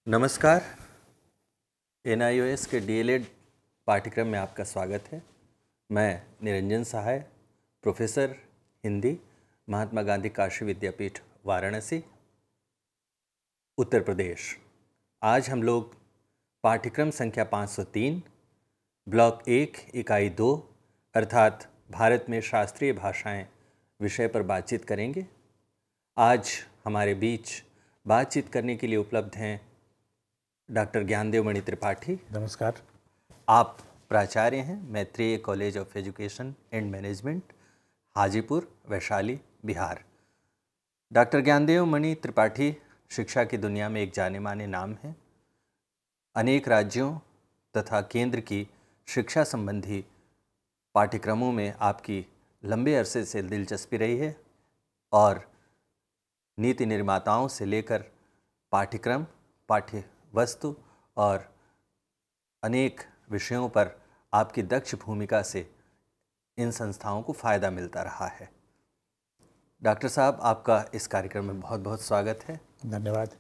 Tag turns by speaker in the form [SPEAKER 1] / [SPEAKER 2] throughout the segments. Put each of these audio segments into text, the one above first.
[SPEAKER 1] नमस्कार। NIOS के DLED पाठ्यक्रम में आपका स्वागत है। मैं निरंजन सहाय, प्रोफेसर हिंदी, महात्मा गांधी काशी विद्यापीठ, वाराणसी, उत्तर प्रदेश। आज हम लोग पाठ्यक्रम संख्या 503, ब्लॉक 1, इकाई 2 अर्थात भारत में शास्त्रीय भाषाएं विषय पर बातचीत करेंगे। आज हमारे बीच बातचीत करने के लिए उपलब्ध हैं डॉक्टर ज्ञानदेव मणि त्रिपाठी।
[SPEAKER 2] नमस्कार।
[SPEAKER 1] आप प्राचार्य हैं Maitreya college of education and management, Hajipur, Vaishali, Bihar. Doctor Gyandev Mani Tripathi शिक्षा की दुनिया में एक जाने माने नाम हैं। अनेक राज्यों तथा केंद्र की शिक्षा संबंधी पाठ्यक्रमों में आपकी लंबे अरसे से दिलचस्पी रही है और नीति निर्माताओं से लेकर पाठ्यक्रम, पाठ्य वस्तु और अनेक विषयों पर आपकी दक्ष भूमिका से इन संस्थाओं को फ़ायदा मिलता रहा है। डॉक्टर साहब, आपका इस कार्यक्रम में बहुत बहुत स्वागत है।
[SPEAKER 2] धन्यवाद।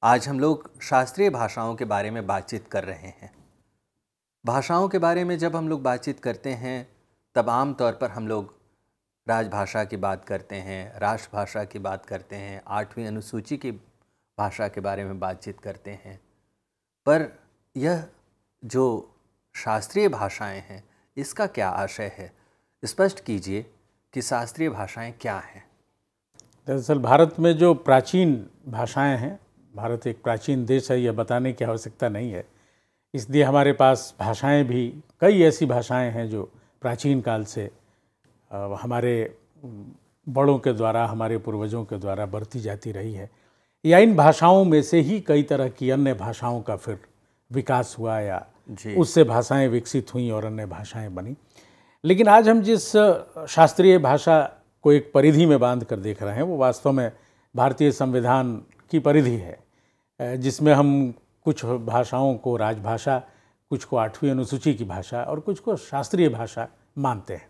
[SPEAKER 1] आज हम लोग शास्त्रीय भाषाओं के बारे में बातचीत कर रहे हैं। भाषाओं के बारे में जब हम लोग बातचीत करते हैं तब आम तौर पर हम लोग राजभाषा की बात करते हैं, राष्ट्रभाषा की बात करते हैं, 8वीं अनुसूची की भाषा के बारे में बातचीत करते हैं। पर यह जो शास्त्रीय भाषाएं हैं, इसका क्या आशय है? स्पष्ट कीजिए कि शास्त्रीय भाषाएं क्या हैं।
[SPEAKER 2] दरअसल भारत में जो प्राचीन भाषाएं हैं, भारत एक प्राचीन देश है, यह बताने की आवश्यकता नहीं है। इसलिए हमारे पास भाषाएं भी, कई ऐसी भाषाएं हैं जो प्राचीन काल से हमारे बड़ों के द्वारा, हमारे पूर्वजों के द्वारा बरती जाती रही है, या इन भाषाओं में से ही कई तरह की अन्य भाषाओं का फिर विकास हुआ या उससे भाषाएं विकसित हुई और अन्य भाषाएं बनी। लेकिन आज हम जिस शास्त्रीय भाषा को एक परिधि में बांध कर देख रहे हैं, वो वास्तव में भारतीय संविधान की परिधि है, जिसमें हम कुछ भाषाओं को राजभाषा, कुछ को 8वीं अनुसूची की भाषा और कुछ को शास्त्रीय भाषा मानते हैं।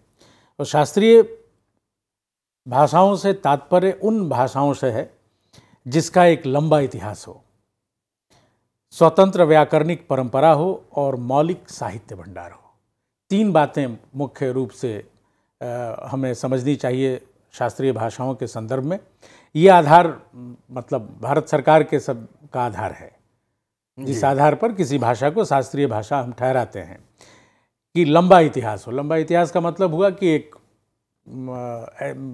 [SPEAKER 2] और शास्त्रीय भाषाओं से तात्पर्य उन भाषाओं से है जिसका एक लंबा इतिहास हो, स्वतंत्र व्याकरणिक परंपरा हो और मौलिक साहित्य भंडार हो। 3 बातें मुख्य रूप से हमें समझनी चाहिए शास्त्रीय भाषाओं के संदर्भ में। ये आधार मतलब भारत सरकार के सब का आधार है, जिस आधार पर किसी भाषा को शास्त्रीय भाषा हम ठहराते हैं कि लंबा इतिहास हो। लंबा इतिहास का मतलब हुआ कि एक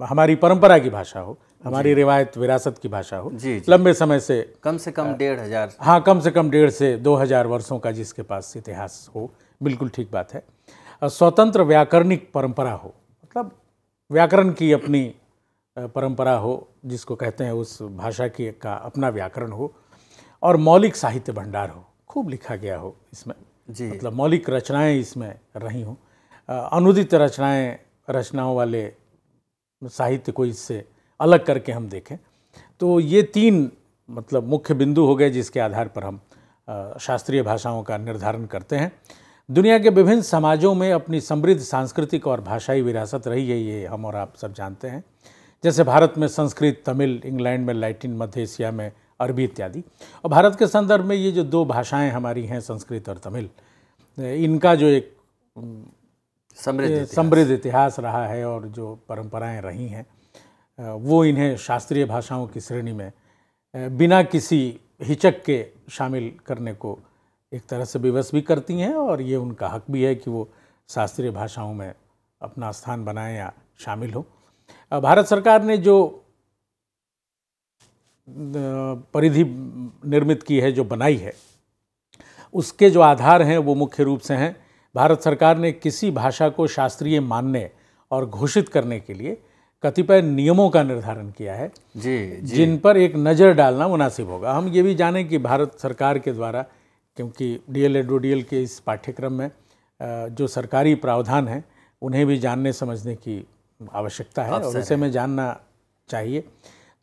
[SPEAKER 2] हमारी परंपरा की भाषा हो, हमारी रिवायत विरासत की भाषा हो, लंबे समय से
[SPEAKER 1] कम 1,500,
[SPEAKER 2] हाँ, कम से कम 1,500 से 2,000 वर्षों का जिसके पास इतिहास हो। बिल्कुल ठीक बात है। स्वतंत्र व्याकरणिक परंपरा हो, मतलब व्याकरण की अपनी परंपरा हो, जिसको कहते हैं उस भाषा की का अपना व्याकरण हो, और मौलिक साहित्य भंडार हो, खूब लिखा गया हो इसमें, मतलब मौलिक रचनाएं इसमें रही हों, अनुदित रचनाओं वाले साहित्य को इससे अलग करके हम देखें। तो ये 3 मतलब मुख्य बिंदु हो गए जिसके आधार पर हम शास्त्रीय भाषाओं का निर्धारण करते हैं। दुनिया के विभिन्न समाजों में अपनी समृद्ध सांस्कृतिक और भाषाई विरासत रही है, ये हम और आप सब जानते हैं। जैसे भारत में संस्कृत, तमिल, इंग्लैंड में लैटिन, मध्य एशिया में अरबी इत्यादि। और भारत के संदर्भ में ये जो 2 भाषाएं हमारी हैं, संस्कृत और तमिल, इनका जो एक समृद्ध इतिहास रहा है और जो परंपराएं रही हैं, वो इन्हें शास्त्रीय भाषाओं की श्रेणी में बिना किसी हिचक के शामिल करने को एक तरह से विवश भी करती हैं, और ये उनका हक भी है कि वो शास्त्रीय भाषाओं में अपना स्थान बनाएं या शामिल हो। भारत सरकार ने जो परिधि निर्मित की है, जो बनाई है, उसके जो आधार हैं वो मुख्य रूप से हैं। भारत सरकार ने किसी भाषा को शास्त्रीय मानने और घोषित करने के लिए कतिपय नियमों का निर्धारण किया है, जिन पर एक नज़र डालना मुनासिब होगा। हम ये भी जानें कि भारत सरकार के द्वारा, क्योंकि DLED ODL के इस पाठ्यक्रम में जो सरकारी प्रावधान हैं, उन्हें भी जानने समझने की आवश्यकता है और उसे में जानना चाहिए।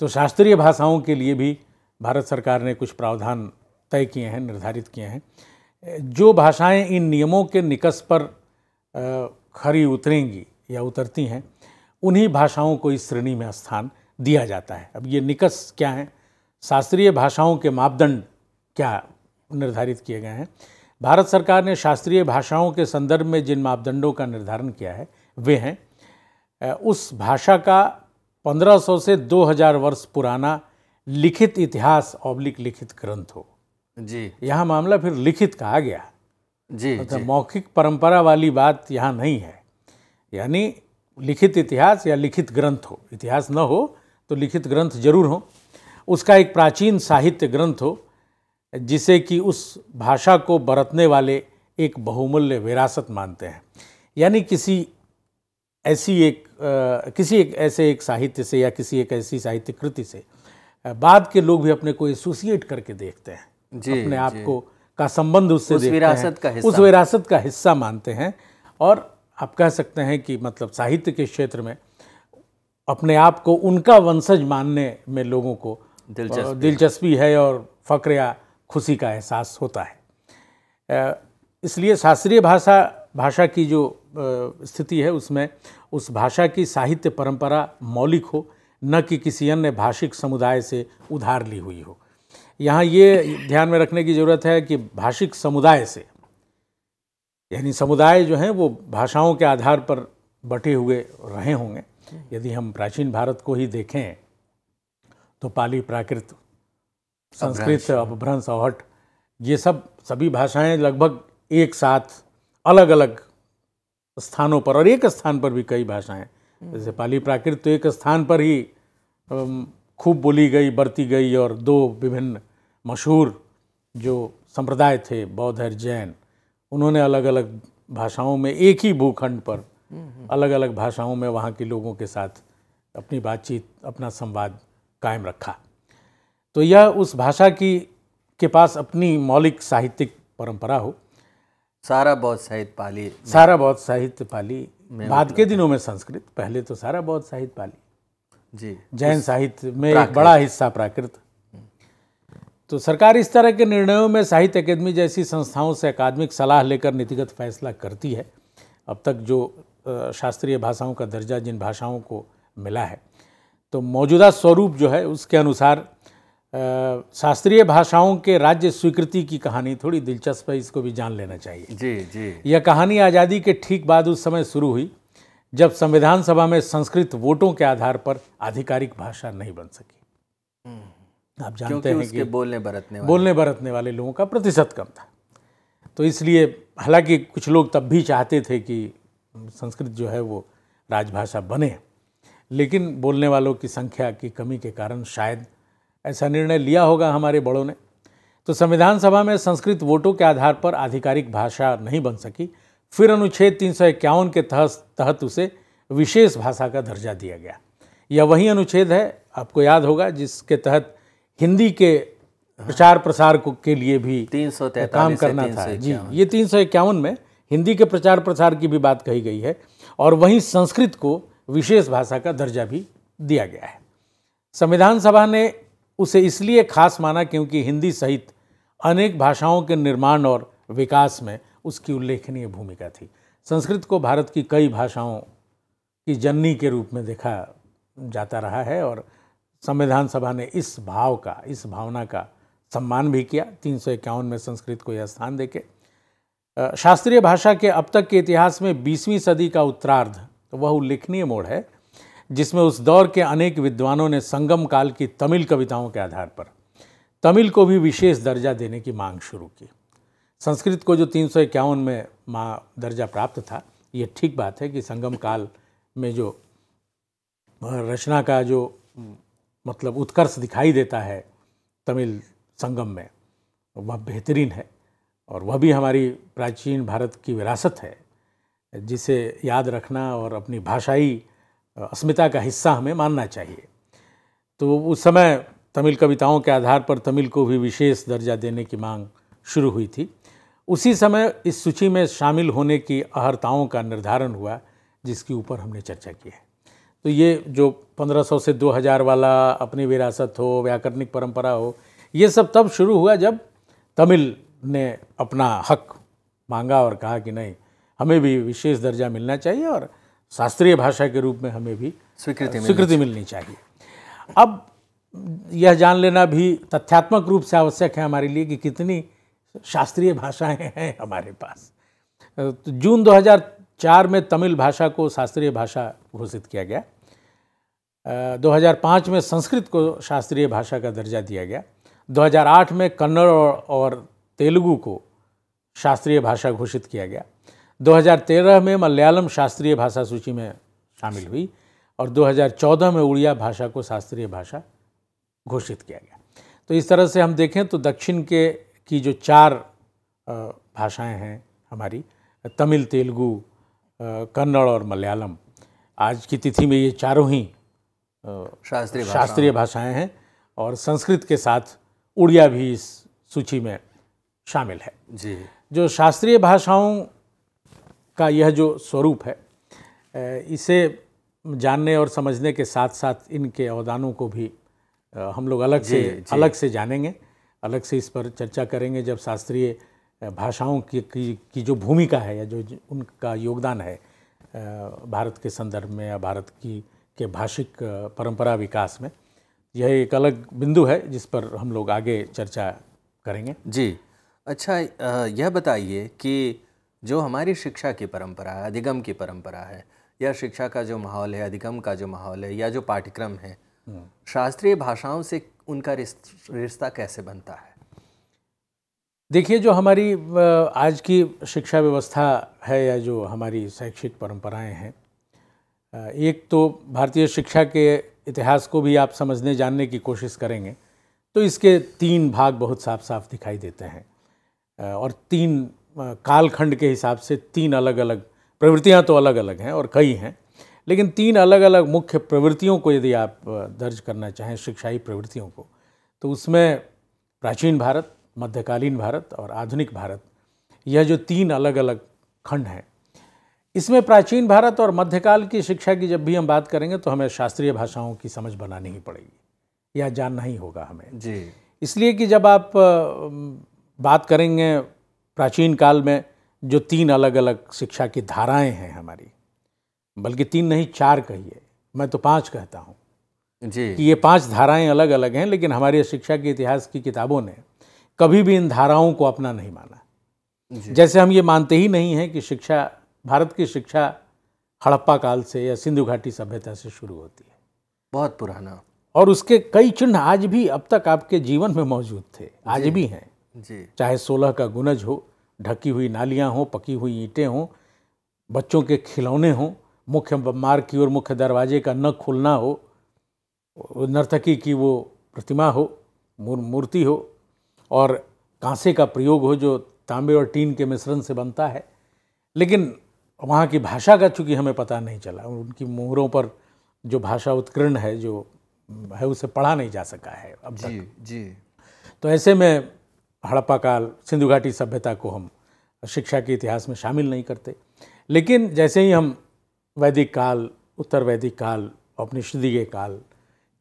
[SPEAKER 2] तो शास्त्रीय भाषाओं के लिए भी भारत सरकार ने कुछ प्रावधान तय किए हैं, निर्धारित किए हैं। जो भाषाएं इन नियमों के निकष पर खरी उतरेंगी या उतरती हैं, उन्हीं भाषाओं को इस श्रेणी में स्थान दिया जाता है। अब ये निकष क्या हैं? शास्त्रीय भाषाओं के मापदंड क्या निर्धारित किए गए हैं। भारत सरकार ने शास्त्रीय भाषाओं के संदर्भ में जिन मापदंडों का निर्धारण किया है वे हैं उस भाषा का 1500 से 2000 वर्ष पुराना लिखित इतिहास ऑब्लिक लिखित ग्रंथ हो।
[SPEAKER 1] जी,
[SPEAKER 2] यहाँ मामला फिर लिखित कहा गया,
[SPEAKER 1] जी,
[SPEAKER 2] मतलब
[SPEAKER 1] जी,
[SPEAKER 2] मौखिक परंपरा वाली बात यहाँ नहीं है। यानी लिखित इतिहास या लिखित ग्रंथ हो, इतिहास न हो तो लिखित ग्रंथ जरूर हो, उसका एक प्राचीन साहित्य ग्रंथ हो जिसे कि उस भाषा को बरतने वाले एक बहुमूल्य विरासत मानते हैं। यानी किसी एक ऐसे एक साहित्य से या किसी एक ऐसी साहित्य कृति से बाद के लोग भी अपने को एसोसिएट करके देखते हैं,
[SPEAKER 1] जी,
[SPEAKER 2] अपने आप
[SPEAKER 1] जी।
[SPEAKER 2] को का संबंध उससे
[SPEAKER 1] उस
[SPEAKER 2] देखते
[SPEAKER 1] विरासत
[SPEAKER 2] हैं,
[SPEAKER 1] का हिस्सा।
[SPEAKER 2] उस विरासत का हिस्सा मानते हैं। और आप कह सकते हैं कि मतलब साहित्य के क्षेत्र में अपने आप को उनका वंशज मानने में लोगों को दिलचस्पी है और फक्र या खुशी का एहसास होता है। इसलिए शास्त्रीय भाषा की जो स्थिति है उसमें उस भाषा की साहित्य परंपरा मौलिक हो, न कि किसी अन्य भाषिक समुदाय से उधार ली हुई हो। यहाँ ये ध्यान में रखने की ज़रूरत है कि भाषिक समुदाय से, यानी समुदाय जो हैं वो भाषाओं के आधार पर बटे हुए रहे होंगे। यदि हम प्राचीन भारत को ही देखें तो पाली, प्राकृत, संस्कृत, अपभ्रंश, अवहट, ये सभी भाषाएं लगभग एक साथ अलग अलग स्थानों पर, और एक स्थान पर भी कई भाषाएं, जैसे पाली प्राकृत तो एक स्थान पर ही खूब बोली गई, बरती गई, और दो विभिन्न मशहूर जो संप्रदाय थे, बौद्ध और जैन, उन्होंने अलग अलग भाषाओं में एक ही भूखंड पर अलग अलग भाषाओं में वहाँ के लोगों के साथ अपनी बातचीत, अपना संवाद कायम रखा। तो यह उस भाषा के पास अपनी मौलिक साहित्यिक परंपरा हो।
[SPEAKER 1] सारा बौद्ध साहित्य पाली,
[SPEAKER 2] सारा बौद्ध साहित्य पाली, बाद के दिनों में संस्कृत, पहले तो सारा बौद्ध साहित्य पाली,
[SPEAKER 1] जी,
[SPEAKER 2] जैन साहित्य में एक बड़ा हिस्सा प्राकृत। तो सरकार इस तरह के निर्णयों में साहित्य अकादमी जैसी संस्थाओं से अकादमिक सलाह लेकर नीतिगत फैसला करती है। अब तक जो शास्त्रीय भाषाओं का दर्जा जिन भाषाओं को मिला है, तो मौजूदा स्वरूप जो है उसके अनुसार शास्त्रीय भाषाओं के राज्य स्वीकृति की कहानी थोड़ी दिलचस्प है, इसको भी जान लेना चाहिए।
[SPEAKER 1] जी, जी।
[SPEAKER 2] यह कहानी आज़ादी के ठीक बाद उस समय शुरू हुई जब संविधान सभा में संस्कृत वोटों के आधार पर आधिकारिक भाषा नहीं बन सकी। आप जानते हैं कि बोलने बरतने वाले लोगों का प्रतिशत कम था, तो इसलिए हालांकि कुछ लोग तब भी चाहते थे कि संस्कृत जो है वो राजभाषा बने, लेकिन बोलने वालों की संख्या की कमी के कारण शायद ऐसा निर्णय लिया होगा हमारे बड़ों ने। तो संविधान सभा में संस्कृत वोटों के आधार पर आधिकारिक भाषा नहीं बन सकी। फिर अनुच्छेद 351 के तहत उसे विशेष भाषा का दर्जा दिया गया। यह वही अनुच्छेद है, आपको याद होगा, जिसके तहत हिंदी के प्रचार प्रसार के लिए भी
[SPEAKER 1] 343
[SPEAKER 2] काम करना था। जी, ये 351 में हिंदी के प्रचार प्रसार की भी बात कही गई है, और वहीं संस्कृत को विशेष भाषा का दर्जा भी दिया गया है। संविधान सभा ने उसे इसलिए खास माना क्योंकि हिंदी सहित अनेक भाषाओं के निर्माण और विकास में उसकी उल्लेखनीय भूमिका थी। संस्कृत को भारत की कई भाषाओं की जननी के रूप में देखा जाता रहा है, और संविधान सभा ने इस भावना का सम्मान भी किया। 351 में संस्कृत को यह स्थान देके शास्त्रीय भाषा के अब तक के इतिहास में 20वीं सदी का उत्तरार्ध वह उल्लेखनीय मोड़ है जिसमें उस दौर के अनेक विद्वानों ने संगम काल की तमिल कविताओं के आधार पर तमिल को भी विशेष दर्जा देने की मांग शुरू की। संस्कृत को जो 351 में दर्जा प्राप्त था, ये ठीक बात है कि संगम काल में जो रचना का जो मतलब उत्कर्ष दिखाई देता है तमिल संगम में, वह बेहतरीन है, और वह भी हमारी प्राचीन भारत की विरासत है जिसे याद रखना और अपनी भाषाई अस्मिता का हिस्सा हमें मानना चाहिए। तो उस समय तमिल कविताओं के आधार पर तमिल को भी विशेष दर्जा देने की मांग शुरू हुई थी। उसी समय इस सूची में शामिल होने की अहर्ताओं का निर्धारण हुआ जिसके ऊपर हमने चर्चा की है। तो ये जो 1500 से 2000 वाला अपनी विरासत हो, व्याकरणिक परंपरा हो, ये सब तब शुरू हुआ जब तमिल ने अपना हक मांगा और कहा कि नहीं, हमें भी विशेष दर्जा मिलना चाहिए और शास्त्रीय भाषा के रूप में हमें भी स्वीकृति मिलनी चाहिए। अब यह जान लेना भी तथ्यात्मक रूप से आवश्यक है हमारे लिए कि कितनी शास्त्रीय भाषाएं हैं हमारे पास। तो जून 2004 में तमिल भाषा को शास्त्रीय भाषा घोषित किया गया। 2005 में संस्कृत को शास्त्रीय भाषा का दर्जा दिया गया। 2008 में कन्नड़ और तेलुगु को शास्त्रीय भाषा घोषित किया गया। 2013 में मलयालम शास्त्रीय भाषा सूची में शामिल हुई और 2014 में उड़िया भाषा को शास्त्रीय भाषा घोषित किया गया। तो इस तरह से हम देखें तो दक्षिण की जो 4 भाषाएं हैं हमारी, तमिल, तेलुगु, कन्नड़ और मलयालम, आज की तिथि में ये चारों ही शास्त्रीय भाषाएं हैं और संस्कृत के साथ उड़िया भी इस सूची में शामिल है
[SPEAKER 1] जी। जो
[SPEAKER 2] शास्त्रीय भाषाओं का यह जो स्वरूप है, इसे जानने और समझने के साथ साथ इनके अवदानों को भी हम लोग अलग से जानेंगे, अलग से इस पर चर्चा करेंगे जब शास्त्रीय भाषाओं की जो भूमिका है या जो उनका योगदान है भारत के संदर्भ में या भारत के भाषिक परंपरा विकास में। यह एक अलग बिंदु है जिस पर हम लोग आगे चर्चा करेंगे
[SPEAKER 1] जी। अच्छा, यह बताइए कि जो हमारी शिक्षा की परंपरा है, अधिगम की परंपरा है, या शिक्षा का जो माहौल है, अधिगम का जो माहौल है, या जो पाठ्यक्रम है, शास्त्रीय भाषाओं से उनका रिश्ता कैसे बनता है?
[SPEAKER 2] देखिए, जो हमारी आज की शिक्षा व्यवस्था है या जो हमारी शैक्षिक परंपराएं हैं, एक तो भारतीय शिक्षा के इतिहास को भी आप समझने जानने की कोशिश करेंगे तो इसके 3 भाग बहुत साफ साफ दिखाई देते हैं और 3 कालखंड के हिसाब से 3 अलग अलग प्रवृत्तियां तो अलग अलग हैं और कई हैं, लेकिन 3 अलग अलग मुख्य प्रवृत्तियों को यदि आप दर्ज करना चाहें, शिक्षाई प्रवृत्तियों को, तो उसमें प्राचीन भारत, मध्यकालीन भारत और आधुनिक भारत, यह जो 3 अलग अलग खंड हैं, इसमें प्राचीन भारत और मध्यकाल की शिक्षा की जब भी हम बात करेंगे तो हमें शास्त्रीय भाषाओं की समझ बनानी ही पड़ेगी या जानना ही होगा हमें
[SPEAKER 1] जी।
[SPEAKER 2] इसलिए कि जब आप बात करेंगे प्राचीन काल में जो 3 अलग अलग शिक्षा की धाराएं हैं हमारी, बल्कि 3 नहीं 4 कहिए, मैं तो 5 कहता हूँ
[SPEAKER 1] जी,
[SPEAKER 2] कि ये 5 धाराएं अलग अलग हैं, लेकिन हमारी शिक्षा के इतिहास की किताबों ने कभी भी इन धाराओं को अपना नहीं माना। जैसे हम ये मानते ही नहीं हैं कि शिक्षा, भारत की शिक्षा हड़प्पा काल से या सिंधु घाटी सभ्यता से शुरू होती है,
[SPEAKER 1] बहुत पुराना, और
[SPEAKER 2] उसके कई चिन्ह आज भी अब तक आपके जीवन में मौजूद थे, आज भी हैं
[SPEAKER 1] जी।
[SPEAKER 2] चाहे 16 का गुनज हो, ढकी हुई नालियां हो, पकी हुई ईंटें हों, बच्चों के खिलौने हों, मुख्य मार्ग की ओर मुख्य दरवाजे का न खुलना हो, नर्तकी की वो प्रतिमा हो, मूर्ति हो, और कांसे का प्रयोग हो जो तांबे और टीन के मिश्रण से बनता है। लेकिन वहाँ की भाषा का चूँकि हमें पता नहीं चला, उनकी मोहरों पर जो भाषा उत्कीर्ण है जो है उसे पढ़ा नहीं जा सका है अब तक
[SPEAKER 1] जी।
[SPEAKER 2] तो ऐसे में हड़प्पा काल, सिंधु घाटी सभ्यता को हम शिक्षा के इतिहास में शामिल नहीं करते। लेकिन जैसे ही हम वैदिक काल, उत्तर वैदिक काल, उपनिषदीय काल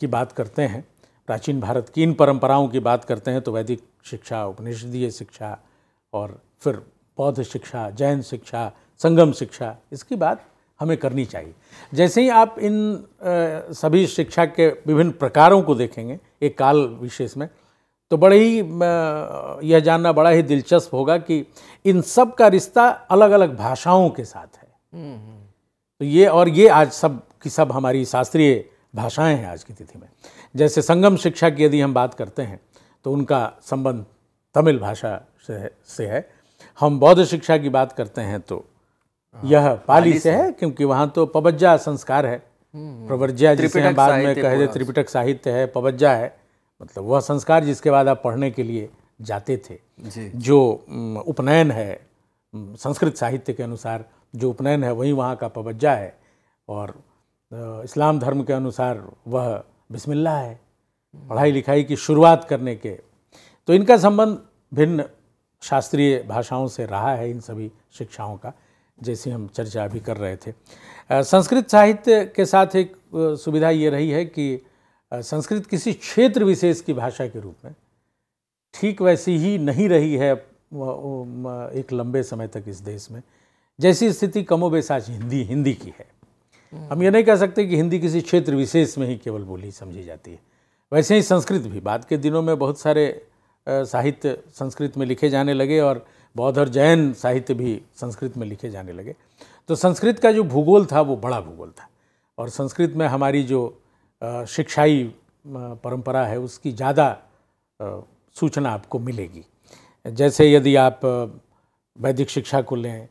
[SPEAKER 2] की बात करते हैं, प्राचीन भारत की इन परंपराओं की बात करते हैं, तो वैदिक शिक्षा, उपनिषदीय शिक्षा और फिर बौद्ध शिक्षा, जैन शिक्षा, संगम शिक्षा, इसकी बात हमें करनी चाहिए। जैसे ही आप इन सभी शिक्षा के विभिन्न प्रकारों को देखेंगे एक काल विशेष में, तो बड़े ही यह जानना बड़ा ही दिलचस्प होगा कि इन सब का रिश्ता अलग अलग भाषाओं के साथ है। तो ये आज सब की सब हमारी शास्त्रीय भाषाएं हैं आज की तिथि में। जैसे संगम शिक्षा की यदि हम बात करते हैं तो उनका संबंध तमिल भाषा से है। हम बौद्ध शिक्षा की बात करते हैं तो यह पाली से है, क्योंकि वहाँ तो पबज्जा संस्कार है, प्रवर्ज्या जिसे हम बाद में कहे, त्रिपिटक साहित्य है, पबज्जा है, मतलब वह संस्कार जिसके बाद आप पढ़ने के लिए जाते थे
[SPEAKER 1] जी।
[SPEAKER 2] जो उपनयन है, संस्कृत साहित्य के अनुसार जो उपनयन है वही वहाँ का पबज्जा है, और इस्लाम धर्म के अनुसार वह बिस्मिल्लाह है, पढ़ाई लिखाई की शुरुआत करने के। तो इनका संबंध भिन्न शास्त्रीय भाषाओं से रहा है, इन सभी शिक्षाओं का, जैसे हम चर्चा अभी कर रहे थे। संस्कृत साहित्य के साथ एक सुविधा ये रही है कि संस्कृत किसी क्षेत्र विशेष की भाषा के रूप में ठीक वैसी ही नहीं रही है एक लंबे समय तक इस देश में, जैसी स्थिति कमोबेश आज हिंदी की है। हम ये नहीं कह सकते कि हिंदी किसी क्षेत्र विशेष में ही केवल बोली समझी जाती है, वैसे ही संस्कृत भी बाद के दिनों में बहुत सारे साहित्य संस्कृत में लिखे जाने लगे और बौद्ध और जैन साहित्य भी संस्कृत में लिखे जाने लगे। तो संस्कृत का जो भूगोल था वो बड़ा भूगोल था और संस्कृत में हमारी जो शिक्षाई परंपरा है उसकी ज़्यादा सूचना आपको मिलेगी। जैसे यदि आप वैदिक शिक्षा को लें,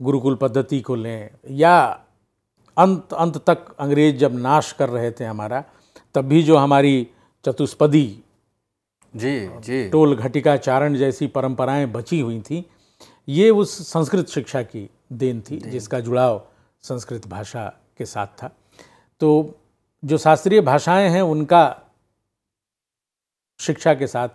[SPEAKER 2] गुरुकुल पद्धति को लें, या अंत तक अंग्रेज जब नाश कर रहे थे हमारा, तब भी जो हमारी चतुष्पदी
[SPEAKER 1] जी
[SPEAKER 2] टोल घटिका चारण जैसी परंपराएं बची हुई थी, ये उस संस्कृत शिक्षा की देन थी जिसका जुड़ाव संस्कृत भाषा के साथ था। तो जो शास्त्रीय भाषाएं हैं उनका शिक्षा के साथ,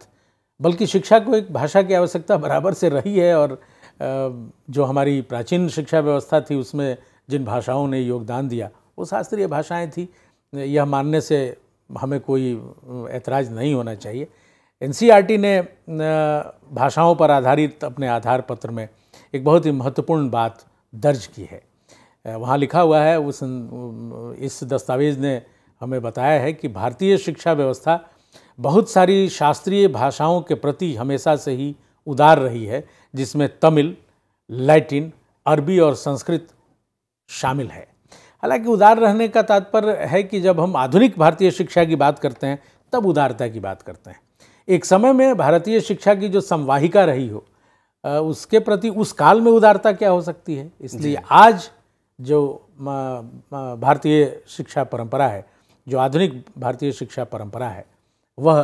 [SPEAKER 2] बल्कि शिक्षा को एक भाषा की आवश्यकता बराबर से रही है और जो हमारी प्राचीन शिक्षा व्यवस्था थी उसमें जिन भाषाओं ने योगदान दिया वो शास्त्रीय भाषाएं थी। यह मानने से हमें कोई ऐतराज़ नहीं होना चाहिए। एनसीईआरटी ने भाषाओं पर आधारित अपने आधार पत्र में एक बहुत ही महत्वपूर्ण बात दर्ज की है। वहाँ लिखा हुआ है, इस दस्तावेज़ ने हमें बताया है कि भारतीय शिक्षा व्यवस्था बहुत सारी शास्त्रीय भाषाओं के प्रति हमेशा से ही उदार रही है, जिसमें तमिल, लैटिन, अरबी और संस्कृत शामिल है। हालांकि उदार रहने का तात्पर्य है कि जब हम आधुनिक भारतीय शिक्षा की बात करते हैं तब उदारता की बात करते हैं। एक समय में भारतीय शिक्षा की जो संवाहिका रही हो उसके प्रति उस काल में उदारता क्या हो सकती है। इसलिए आज जो भारतीय शिक्षा परंपरा है, जो आधुनिक भारतीय शिक्षा परंपरा है, वह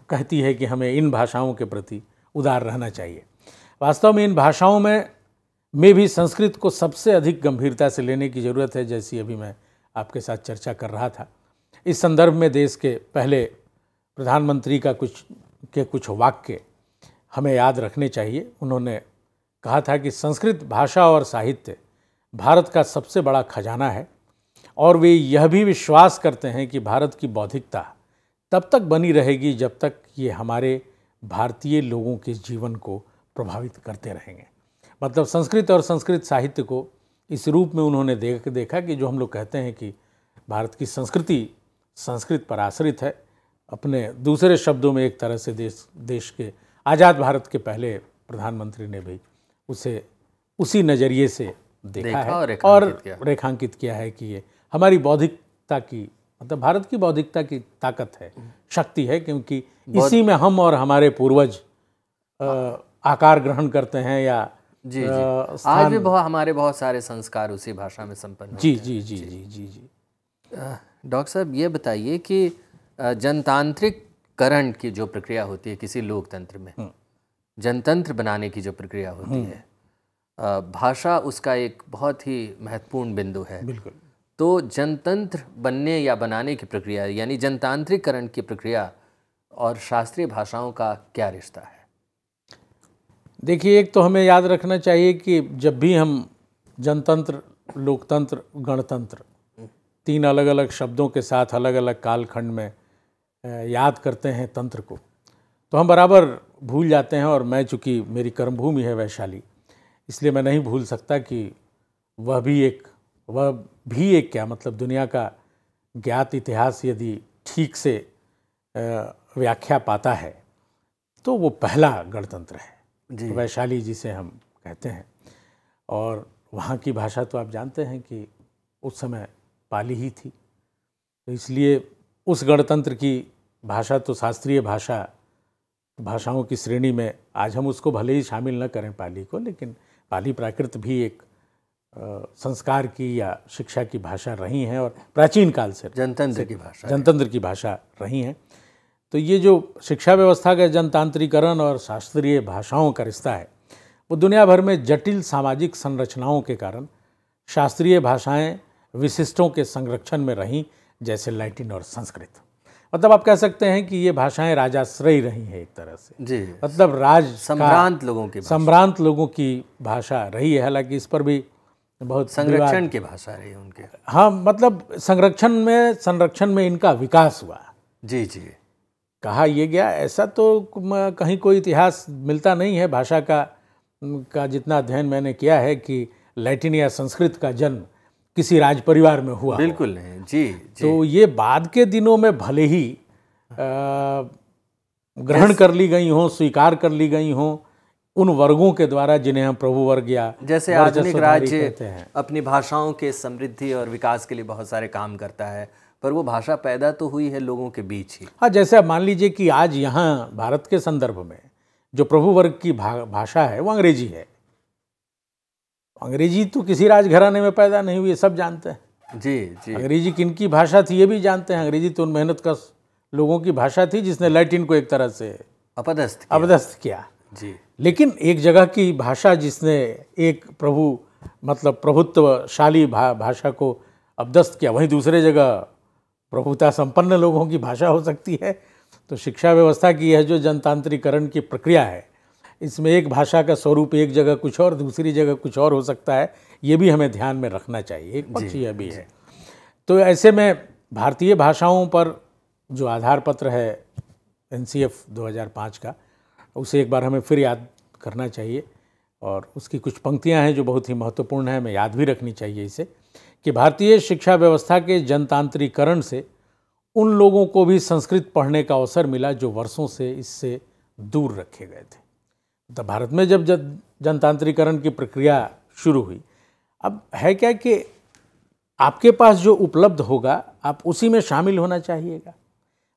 [SPEAKER 2] कहती है कि हमें इन भाषाओं के प्रति उदार रहना चाहिए। वास्तव में इन भाषाओं में भी संस्कृत को सबसे अधिक गंभीरता से लेने की ज़रूरत है, जैसी अभी मैं आपके साथ चर्चा कर रहा था। इस संदर्भ में देश के पहले प्रधानमंत्री का कुछ वाक्य हमें याद रखने चाहिए। उन्होंने कहा था कि संस्कृत भाषा और साहित्य भारत का सबसे बड़ा खजाना है और वे यह भी विश्वास करते हैं कि भारत की बौद्धिकता तब तक बनी रहेगी जब तक ये हमारे भारतीय लोगों के जीवन को प्रभावित करते रहेंगे। मतलब संस्कृत और संस्कृत साहित्य को इस रूप में उन्होंने देखा कि जो हम लोग कहते हैं कि भारत की संस्कृति संस्कृत पर आश्रित है। अपने दूसरे शब्दों में एक तरह से देश के आज़ाद भारत के पहले प्रधानमंत्री ने भी उसे उसी नज़रिए से देखा है और रेखांकित किया है कि ये हमारी बौद्धिकता की, मतलब भारत की बौद्धिकता की ताकत है, शक्ति है, क्योंकि इसी में हम और हमारे पूर्वज आकार ग्रहण करते हैं या
[SPEAKER 1] जी आज भी हमारे बहुत सारे संस्कार उसी भाषा में संपन्न होते हैं।
[SPEAKER 2] जी जी जी जी जी जी
[SPEAKER 1] डॉक्टर साहब ये बताइए कि जनतांत्रिककरण की जो प्रक्रिया होती है किसी लोकतंत्र में, जनतंत्र बनाने की जो प्रक्रिया होती है, भाषा उसका एक बहुत ही महत्वपूर्ण बिंदु है।
[SPEAKER 2] बिल्कुल।
[SPEAKER 1] तो जनतंत्र बनने या बनाने की प्रक्रिया यानी जनतांत्रिककरण की प्रक्रिया और शास्त्रीय भाषाओं का क्या रिश्ता है?
[SPEAKER 2] देखिए, एक तो हमें याद रखना चाहिए कि जब भी हम जनतंत्र, लोकतंत्र, गणतंत्र, तीन अलग अलग शब्दों के साथ अलग अलग कालखंड में याद करते हैं तंत्र को, तो हम बराबर भूल जाते हैं। और मैं चूँकि मेरी कर्मभूमि है वैशाली, इसलिए मैं नहीं भूल सकता कि वह भी एक क्या मतलब दुनिया का ज्ञात इतिहास यदि ठीक से व्याख्या पाता है तो वो पहला गणतंत्र है जी। वैशाली जिसे हम कहते हैं। और वहाँ की भाषा तो आप जानते हैं कि उस समय पाली ही थी, तो इसलिए उस गणतंत्र की भाषा तो शास्त्रीय भाषाओं की श्रेणी में आज हम उसको भले ही शामिल न करें पाली को, लेकिन पाली प्राकृत भी एक संस्कार की या शिक्षा की भाषा रही हैं और प्राचीन काल से जनतंत्र की भाषा रही हैं। तो ये जो शिक्षा व्यवस्था का जनतांत्रिकरण और शास्त्रीय भाषाओं का रिश्ता है वो दुनिया भर में जटिल सामाजिक संरचनाओं के कारण शास्त्रीय भाषाएं विशिष्टों के संरक्षण में रहीं, जैसे लैटिन और संस्कृत। मतलब आप कह सकते हैं कि ये भाषाएं राजाश्रयी रही हैं एक तरह से जी। मतलब संभ्रांत लोगों की भाषा रही है। हालांकि इस पर भी बहुत
[SPEAKER 1] संरक्षण की भाषा रही है उनके।
[SPEAKER 2] हाँ, मतलब संरक्षण में इनका विकास हुआ
[SPEAKER 1] जी जी।
[SPEAKER 2] कहा यह गया, ऐसा तो कहीं कोई इतिहास मिलता नहीं है भाषा का जितना अध्ययन मैंने किया है कि लैटिन या संस्कृत का जन्म किसी राज परिवार में हुआ।
[SPEAKER 1] बिल्कुल नहीं जी, जी।
[SPEAKER 2] तो ये बाद के दिनों में भले ही ग्रहण कर ली गई हों, स्वीकार कर ली गई हों उन वर्गों के द्वारा जिन्हें हम प्रभु वर्ग या
[SPEAKER 1] जैसे आधुनिक राज्य अपनी भाषाओं के समृद्धि और विकास के लिए बहुत सारे काम करता है, पर वो भाषा पैदा तो हुई है लोगों के बीच ही।
[SPEAKER 2] हाँ, जैसे अब मान लीजिए कि आज यहाँ भारत के संदर्भ में जो प्रभु वर्ग की भाषा है वो अंग्रेजी है। अंग्रेजी तो किसी राजघराने में पैदा नहीं हुई, सब जानते हैं।
[SPEAKER 1] जी, जी।
[SPEAKER 2] अंग्रेजी किनकी भाषा थी ये भी जानते हैं। अंग्रेजी तो उन मेहनत का लोगों की भाषा थी जिसने लैटिन को एक तरह से अपदस्थ किया।
[SPEAKER 1] जी।
[SPEAKER 2] लेकिन एक जगह की भाषा जिसने एक प्रभुत्वशाली भाषा को अपदस्थ किया, वहीं दूसरे जगह प्रभुता संपन्न लोगों की भाषा हो सकती है। तो शिक्षा व्यवस्था की यह जो जनतांत्रिकरण की प्रक्रिया है, इसमें एक भाषा का स्वरूप एक जगह कुछ और, दूसरी जगह कुछ और हो सकता है। ये भी हमें ध्यान में रखना चाहिए। एक पक्ष यह भी है। तो ऐसे में भारतीय भाषाओं पर जो आधार पत्र है NCF 2005 का, उसे एक बार हमें फिर याद करना चाहिए। और उसकी कुछ पंक्तियां हैं जो बहुत ही महत्वपूर्ण है, हमें याद भी रखनी चाहिए इसे, कि भारतीय शिक्षा व्यवस्था के जनतांत्रिकरण से उन लोगों को भी संस्कृत पढ़ने का अवसर मिला जो वर्षों से इससे दूर रखे गए थे। तो भारत में जब जनतांत्रिकरण की प्रक्रिया शुरू हुई, अब है क्या कि आपके पास जो उपलब्ध होगा आप उसी में शामिल होना चाहिएगा।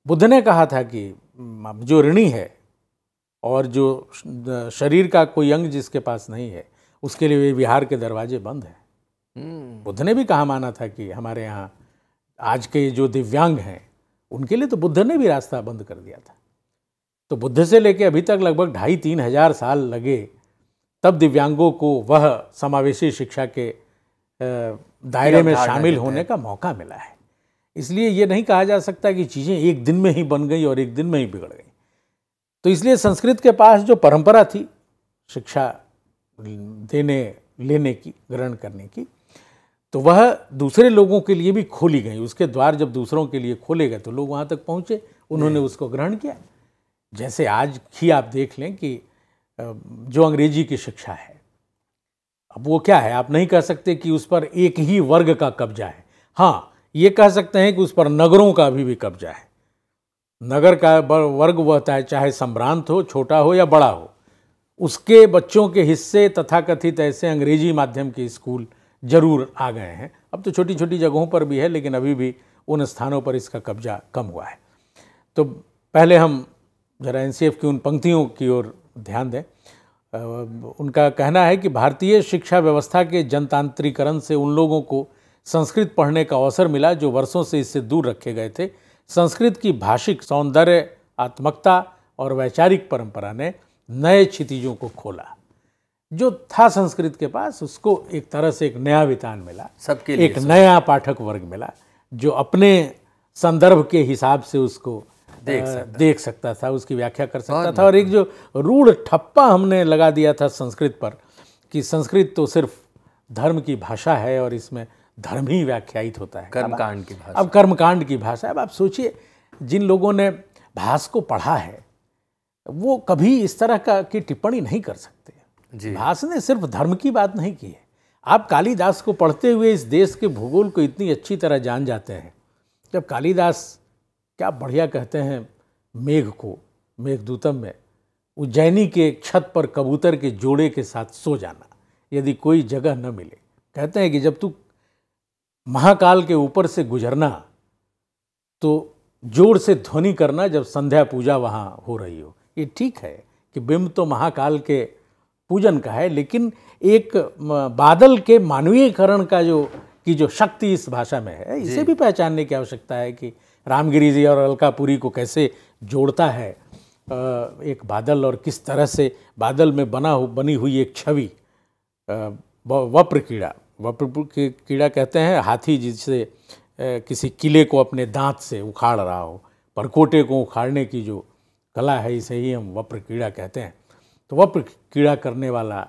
[SPEAKER 2] बुद्ध ने कहा था कि जो ऋणी है और जो शरीर का कोई अंग जिसके पास नहीं है, उसके लिए विहार के दरवाजे बंद हैं। बुद्ध ने भी कहा माना था कि हमारे यहाँ आज के जो दिव्यांग हैं उनके लिए तो बुद्ध ने भी रास्ता बंद कर दिया था। तो बुद्ध से लेके अभी तक लगभग 2,500-3 हज़ार साल लगे, तब दिव्यांगों को वह समावेशी शिक्षा के दायरे में शामिल होने का मौका मिला है। इसलिए ये नहीं कहा जा सकता कि चीज़ें एक दिन में ही बन गई और एक दिन में ही बिगड़ गई। तो इसलिए संस्कृत के पास जो परंपरा थी शिक्षा देने लेने की, ग्रहण करने की, तो वह दूसरे लोगों के लिए भी खोली गई। उसके द्वार जब दूसरों के लिए खोले गए तो लोग वहाँ तक पहुँचे, उन्होंने उसको ग्रहण किया। जैसे आज ही आप देख लें कि जो अंग्रेजी की शिक्षा है, अब वो क्या है, आप नहीं कह सकते कि उस पर एक ही वर्ग का कब्जा है। हाँ, ये कह सकते हैं कि उस पर नगरों का भी कब्जा है। नगर का वर्ग वो होता है, चाहे संभ्रांत हो, छोटा हो या बड़ा हो, उसके बच्चों के हिस्से तथाकथित ऐसे अंग्रेजी माध्यम के स्कूल जरूर आ गए हैं। अब तो छोटी छोटी जगहों पर भी है, लेकिन अभी भी उन स्थानों पर इसका कब्जा कम हुआ है। तो पहले हम जरा NCF की उन पंक्तियों की ओर ध्यान दें। उनका कहना है कि भारतीय शिक्षा व्यवस्था के जनतांत्रिकरण से उन लोगों को संस्कृत पढ़ने का अवसर मिला जो वर्षों से इससे दूर रखे गए थे। संस्कृत की भाषिक सौंदर्य, आत्मकता और वैचारिक परंपरा ने नए क्षितिजों को खोला। जो था संस्कृत के पास, उसको एक तरह से एक नया वितान मिला, सबके लिए एक नया पाठक वर्ग मिला जो अपने संदर्भ के हिसाब से उसको देख सकता था, उसकी व्याख्या कर सकता था। और एक जो रूढ़ ठप्पा हमने लगा दिया था संस्कृत पर कि संस्कृत तो सिर्फ धर्म की भाषा है और इसमें धर्म ही व्याख्यायित होता है,
[SPEAKER 1] कर्मकांड की भाषा।
[SPEAKER 2] अब कर्मकांड की भाषा। अब आप सोचिए, जिन लोगों ने भास को पढ़ा है वो कभी इस तरह की टिप्पणी नहीं कर सकते। भास ने सिर्फ धर्म की बात नहीं की है। आप कालिदास को पढ़ते हुए इस देश के भूगोल को इतनी अच्छी तरह जान जाते हैं। जब कालिदास क्या बढ़िया कहते हैं मेघ को, मेघदूतम में, उज्जैनी के छत पर कबूतर के जोड़े के साथ सो जाना यदि कोई जगह न मिले। कहते हैं कि जब तू महाकाल के ऊपर से गुजरना तो जोर से ध्वनि करना जब संध्या पूजा वहाँ हो रही हो। ये ठीक है कि बिंब तो महाकाल के पूजन का है, लेकिन एक बादल के मानवीयकरण का जो शक्ति इस भाषा में है, इसे भी पहचानने की आवश्यकता है कि रामगिरी जी और अलकापुरी को कैसे जोड़ता है एक बादल, और किस तरह से बादल में बनी हुई एक छवि। वप्र कीड़ा कहते हैं हाथी जिससे किसी किले को अपने दांत से उखाड़ रहा हो, परकोटे को उखाड़ने की जो कला है, इसे ही हम वप्र कीड़ा कहते हैं। तो वप्र कीड़ा करने वाला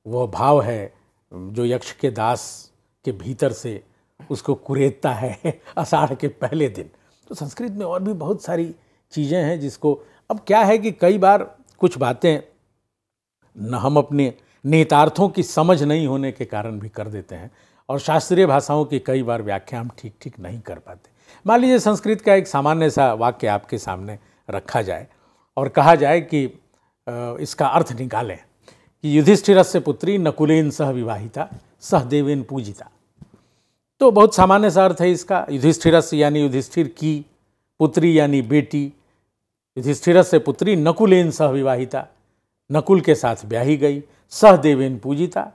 [SPEAKER 2] वह भाव है जो यक्ष के दास के भीतर से उसको कुरेदता है आषाढ़ के पहले दिन। तो संस्कृत में और भी बहुत सारी चीज़ें हैं जिसको, अब क्या है कि कई बार कुछ बातें न हम अपने नेतार्थों की समझ नहीं होने के कारण भी कर देते हैं, और शास्त्रीय भाषाओं की कई बार व्याख्या हम ठीक ठीक नहीं कर पाते। मान लीजिए संस्कृत का एक सामान्य सा वाक्य आपके सामने रखा जाए और कहा जाए कि इसका अर्थ निकालें कि युधिष्ठिरस्य पुत्री नकुलेन सह विवाहिता सह देवेन पूजिता। तो बहुत सामान्य सा अर्थ है इसका। युधिष्ठिरस्य यानी युधिष्ठिर की पुत्री यानी बेटी, युधिष्ठिरस्य पुत्री नकुलेन सह विवाहिता, नकुल के साथ ब्याही गई, सहदेवेन पूजिता,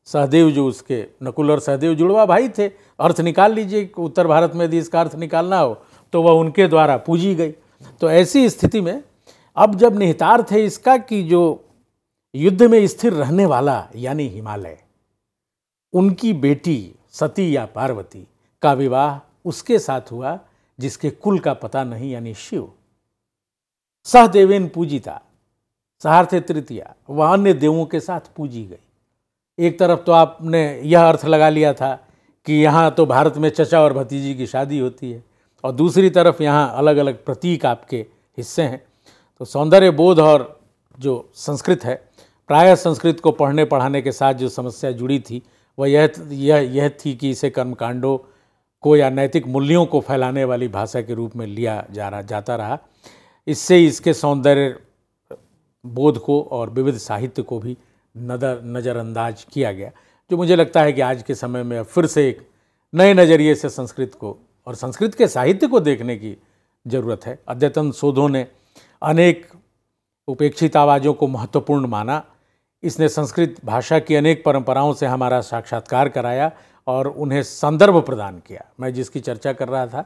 [SPEAKER 2] सहदेव जो उसके, नकुल और सहदेव जुड़वा भाई थे। अर्थ निकाल लीजिए, उत्तर भारत में यदि इसका अर्थ निकालना हो तो वह उनके द्वारा पूजी गई। तो ऐसी स्थिति में अब जब निहितार्थ है इसका कि जो युद्ध में स्थिर रहने वाला यानी हिमालय, उनकी बेटी सती या पार्वती का विवाह उसके साथ हुआ जिसके कुल का पता नहीं यानी शिव। सहदेवेन पूजिता, सहार्थे तृतीया, वह अन्य देवों के साथ पूजी गई। एक तरफ तो आपने यह अर्थ लगा लिया था कि यहाँ तो भारत में चचा और भतीजी की शादी होती है, और दूसरी तरफ यहाँ अलग अलग प्रतीक आपके हिस्से हैं। तो सौंदर्य बोध और जो संस्कृत है, प्रायः संस्कृत को पढ़ने पढ़ाने के साथ जो समस्या जुड़ी थी वह यह थी कि इसे कर्मकांडों को या नैतिक मूल्यों को फैलाने वाली भाषा के रूप में लिया जाता रहा। इससे इसके सौंदर्य बोध को और विविध साहित्य को भी नज़रअंदाज किया गया, जो मुझे लगता है कि आज के समय में फिर से एक नए नज़रिए से संस्कृत को और संस्कृत के साहित्य को देखने की ज़रूरत है। अद्यतन शोधों ने अनेक उपेक्षित आवाज़ों को महत्वपूर्ण माना। इसने संस्कृत भाषा की अनेक परंपराओं से हमारा साक्षात्कार कराया और उन्हें संदर्भ प्रदान किया। मैं जिसकी चर्चा कर रहा था,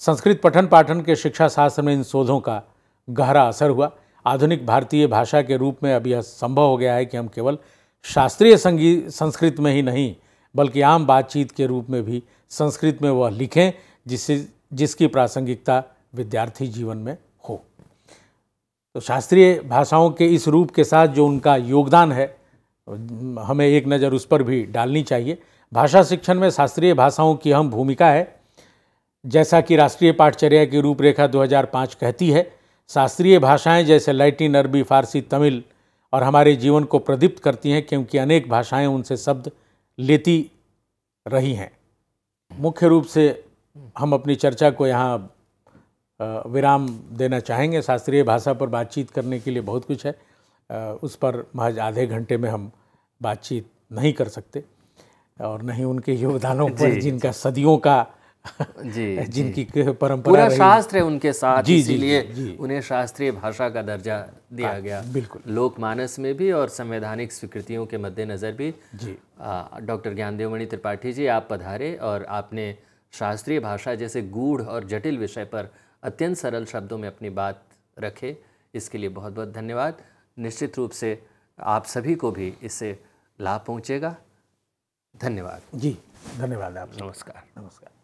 [SPEAKER 2] संस्कृत पठन पाठन के शिक्षा शास्त्र में इन शोधों का गहरा असर हुआ। आधुनिक भारतीय भाषा के रूप में अब यह संभव हो गया है कि हम केवल शास्त्रीय संस्कृत में ही नहीं बल्कि आम बातचीत के रूप में भी संस्कृत में वह लिखें जिसकी प्रासंगिकता विद्यार्थी जीवन में हो। तो शास्त्रीय भाषाओं के इस रूप के साथ जो उनका योगदान है, हमें एक नज़र उस पर भी डालनी चाहिए। भाषा शिक्षण में शास्त्रीय भाषाओं की अहम भूमिका है। जैसा कि राष्ट्रीय पाठचर्या की रूपरेखा 2005 कहती है, शास्त्रीय भाषाएं जैसे लैटिन, अरबी, फारसी, तमिल और हमारे जीवन को प्रदीप्त करती हैं, क्योंकि अनेक भाषाएं उनसे शब्द लेती रही हैं। मुख्य रूप से हम अपनी चर्चा को यहाँ विराम देना चाहेंगे। शास्त्रीय भाषा पर बातचीत करने के लिए बहुत कुछ है, उस पर महज आधे घंटे में हम बातचीत नहीं कर सकते, और नहीं उनके योगदानों पर जिनका सदियों का जिनकी परंपरा
[SPEAKER 1] पूरा शास्त्र है उनके साथ, इसीलिए उन्हें शास्त्रीय भाषा का दर्जा दिया गया।
[SPEAKER 2] बिल्कुल,
[SPEAKER 1] लोकमानस में भी और संवैधानिक स्वीकृतियों के मद्देनज़र भी। डॉक्टर ज्ञानदेव मणि त्रिपाठी जी, आप पधारे और आपने शास्त्रीय भाषा जैसे गूढ़ और जटिल विषय पर अत्यंत सरल शब्दों में अपनी बात रखे, इसके लिए बहुत बहुत धन्यवाद। निश्चित रूप से आप सभी को भी इससे लाभ पहुँचेगा। धन्यवाद
[SPEAKER 2] जी, धन्यवाद आप।
[SPEAKER 1] नमस्कार।
[SPEAKER 2] नमस्कार।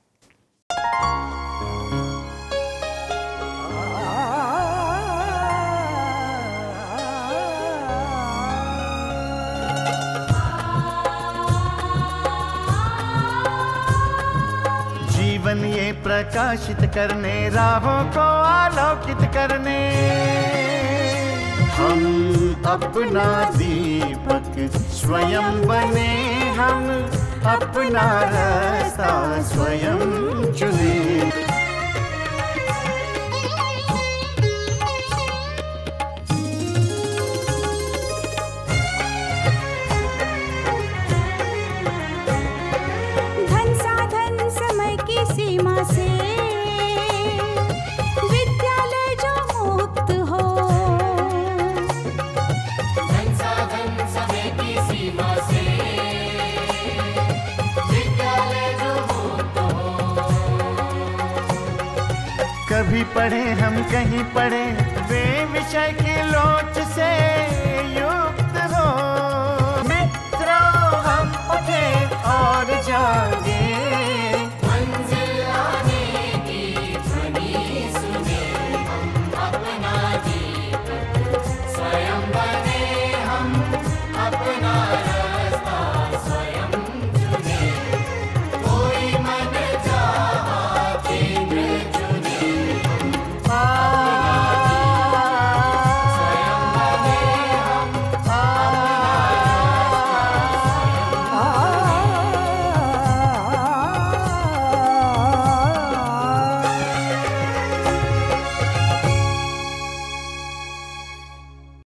[SPEAKER 3] जीवन ये प्रकाशित करने, राहों को आलोकित करने, हम अपना दीपक स्वयं बने, हम अपना रास्ता स्वयं चुने।
[SPEAKER 4] धन साधन समय की सीमा से विद्यालय जो मुक्त हो, धन साधन समय की सीमा से विद्यालय जो मुक्त हो।
[SPEAKER 3] कभी पढ़े हम कहीं पढ़े वे विषय